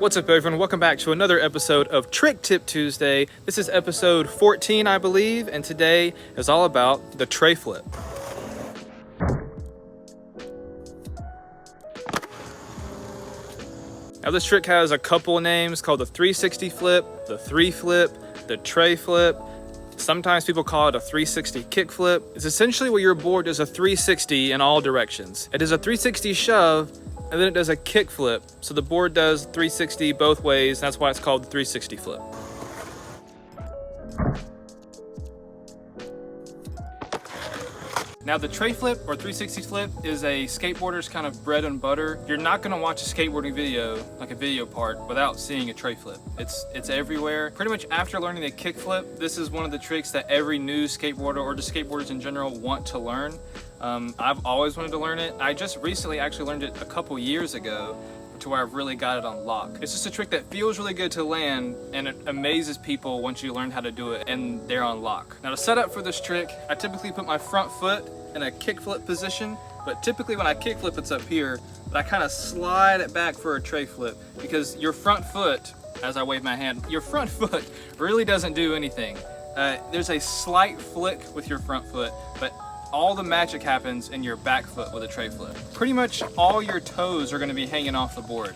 What's up everyone, welcome back to another episode of Trick Tip Tuesday. This is episode 14 I believe, and today is all about the Tre-Flip. Now this trick has a couple of names called the 360 flip, the 3-flip, the Tre-Flip. Sometimes people call it a 360 kick flip. It's essentially where your board does a 360 in all directions. It is a 360 shove, and then it does a kick flip. So the board does 360 both ways. That's why it's called the 360 flip. Now the Tre-Flip or 360 flip is a skateboarder's kind of bread and butter. You're not gonna watch a skateboarding video, like a video part, without seeing a Tre-Flip. It's everywhere. Pretty much after learning the kick flip, this is one of the tricks that every new skateboarder or just skateboarders in general want to learn. I've always wanted to learn it. I just recently actually learned it a couple years ago to where I've really got it on lock. It's just a trick that feels really good to land, and it amazes people once you learn how to do it and they're on lock. Now to set up for this trick, I typically put my front foot in a kickflip position, but typically when I kickflip it's up here, but I kind of slide it back for a Tre-Flip because your front foot, as I wave my hand, your front foot really doesn't do anything. There's a slight flick with your front foot, but all the magic happens in your back foot with a Tre-Flip. Pretty much all your toes are gonna be hanging off the board,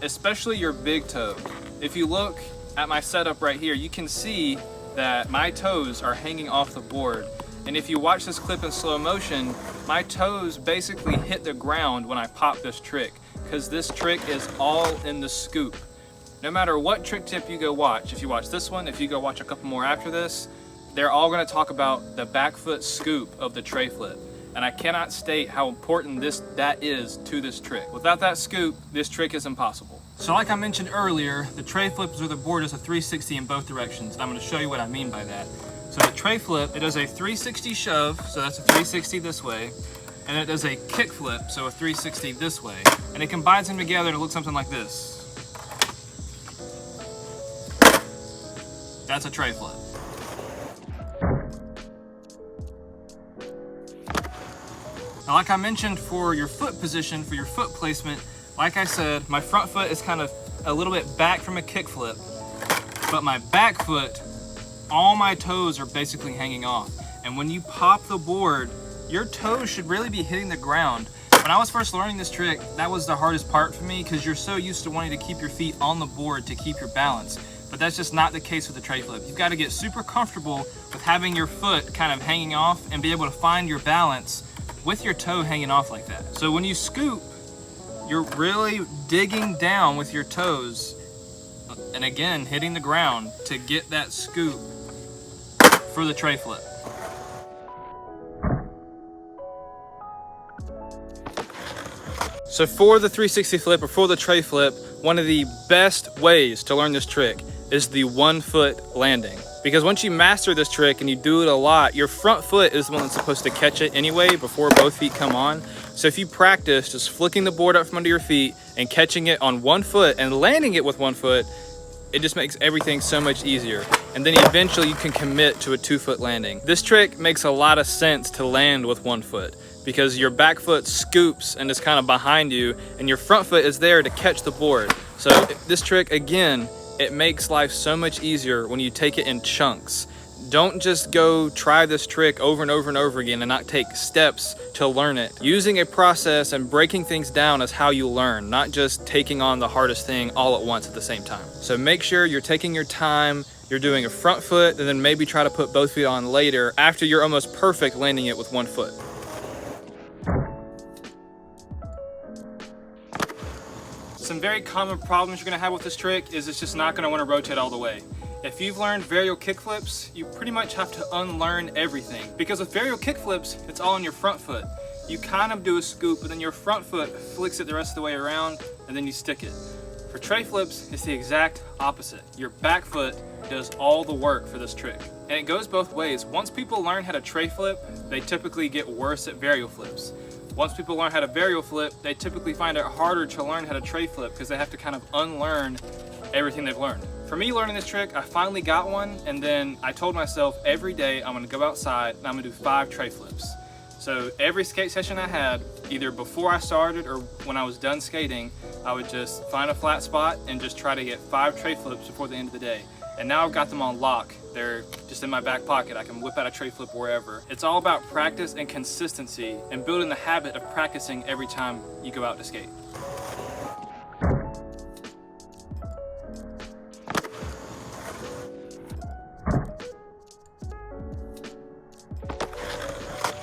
especially your big toe. If you look at my setup right here, you can see that my toes are hanging off the board. And if you watch this clip in slow motion, my toes basically hit the ground when I pop this trick, because this trick is all in the scoop. No matter what trick tip you go watch, if you watch this one, if you go watch a couple more after this, they're all going to talk about the back foot scoop of the Tre-Flip. And I cannot state how important that is to this trick. Without that scoop, this trick is impossible. So like I mentioned earlier, the Tre-Flip is where the board does a 360 in both directions. And I'm going to show you what I mean by that. So the Tre-Flip, it does a 360 shove, so that's a 360 this way. And it does a kick flip, so a 360 this way. And it combines them together to look something like this. That's a Tre-Flip. Now, like I mentioned, for your foot position, for your foot placement, like I said, my front foot is kind of a little bit back from a kick flip, but my back foot, all my toes are basically hanging off. And when you pop the board, your toes should really be hitting the ground. When I was first learning this trick, that was the hardest part for me because you're so used to wanting to keep your feet on the board to keep your balance. But that's just not the case with the Tre-Flip. You've got to get super comfortable with having your foot kind of hanging off and be able to find your balance with your toe hanging off like that. So when you scoop, you're really digging down with your toes and again hitting the ground to get that scoop for the Tre-Flip. So for the 360 flip or for the Tre-Flip, one of the best ways to learn this trick is the 1 foot landing. Because once you master this trick and you do it a lot, your front foot is the one that's supposed to catch it anyway before both feet come on. So if you practice just flicking the board up from under your feet and catching it on 1 foot and landing it with 1 foot, it just makes everything so much easier. And then eventually you can commit to a 2 foot landing. This trick makes a lot of sense to land with 1 foot because your back foot scoops and is kind of behind you and your front foot is there to catch the board. So this trick, again, it makes life so much easier when you take it in chunks. Don't just go try this trick over and over and over again and not take steps to learn it. Using a process and breaking things down is how you learn, not just taking on the hardest thing all at once at the same time. So make sure you're taking your time, you're doing a front foot, and then maybe try to put both feet on later after you're almost perfect landing it with 1 foot. Some very common problems you're going to have with this trick is it's just not going to want to rotate all the way. If you've learned varial kickflips, you pretty much have to unlearn everything. Because with varial kickflips, it's all on your front foot. You kind of do a scoop, but then your front foot flicks it the rest of the way around, and then you stick it. For Tre-Flips, it's the exact opposite. Your back foot does all the work for this trick. And it goes both ways. Once people learn how to Tre-Flip, they typically get worse at varial flips. Once people learn how to varial flip, they typically find it harder to learn how to Tre-Flip because they have to kind of unlearn everything they've learned. For me learning this trick, I finally got one, and then I told myself every day I'm gonna go outside and I'm gonna do 5 Tre-Flips. So every skate session I had, either before I started or when I was done skating, I would just find a flat spot and just try to get 5 tray flips before the end of the day. And now I've got them on lock. They're just in my back pocket. I can whip out a tray flip wherever. It's all about practice and consistency and building the habit of practicing every time you go out to skate.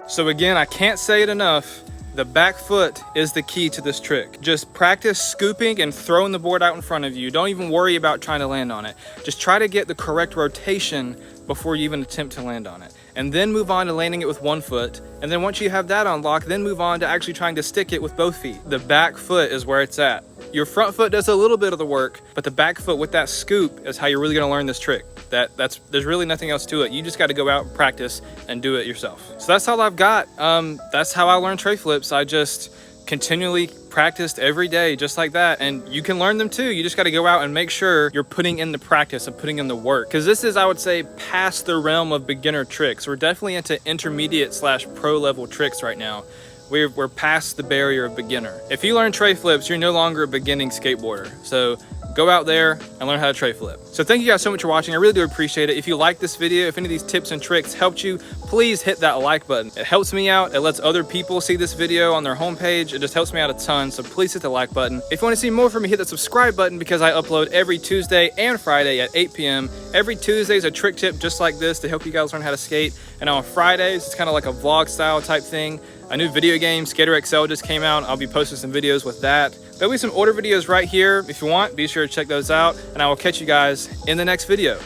So again, I can't say it enough. The back foot is the key to this trick. Just practice scooping and throwing the board out in front of you. Don't even worry about trying to land on it. Just try to get the correct rotation before you even attempt to land on it. And then move on to landing it with one foot. And then once you have that on lock, then move on to actually trying to stick it with both feet. The back foot is where it's at. Your front foot does a little bit of the work, but the back foot with that scoop is how you're really gonna learn this trick. There's really nothing else to it. You just got to go out and practice and do it yourself. So that's all I've got. That's how I learned tray flips. I just continually practiced every day just like that, and you can learn them too. You just got to go out and make sure you're putting in the practice and putting in the work, because this is, I would say, past the realm of beginner tricks. We're definitely into intermediate / pro level tricks right now. We're past the barrier of beginner. If you learn tray flips, you're no longer a beginning skateboarder. So go out there and learn how to tray flip. So thank you guys so much for watching. I really do appreciate it. If you like this video, if any of these tips and tricks helped you, please hit that like button. It helps me out. It lets other people see this video on their homepage. It just helps me out a ton. So please hit the like button. If you want to see more from me, hit the subscribe button, because I upload every Tuesday and Friday at 8 p.m. Every Tuesday is a trick tip just like this to help you guys learn how to skate. And on Fridays, it's kind of like a vlog style type thing. A new video game, Skater XL, just came out. I'll be posting some videos with that. There'll be some older videos right here. If you want, be sure to check those out, and I will catch you guys in the next video.